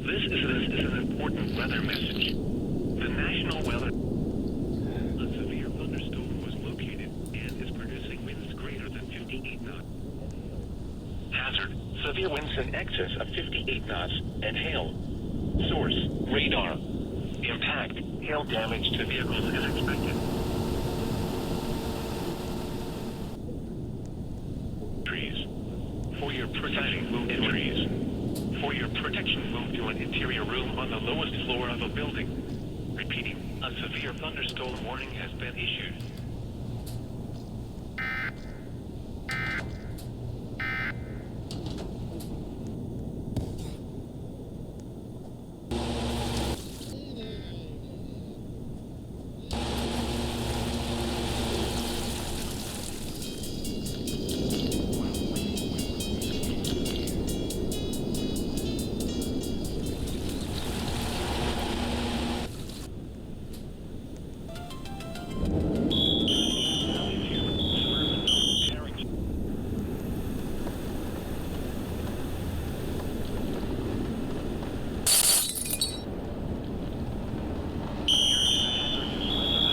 This is an important weather message. The National Weather... A severe thunderstorm was located and is producing winds greater than 58 knots. Hazard: severe winds in excess of 58 knots and hail. Source: radar. Impact: hail damage to vehicles is expected. Trees. For your protection, move in trees. For your protection, move to an interior room on the lowest floor of a building. Repeating, a severe thunderstorm warning has been issued.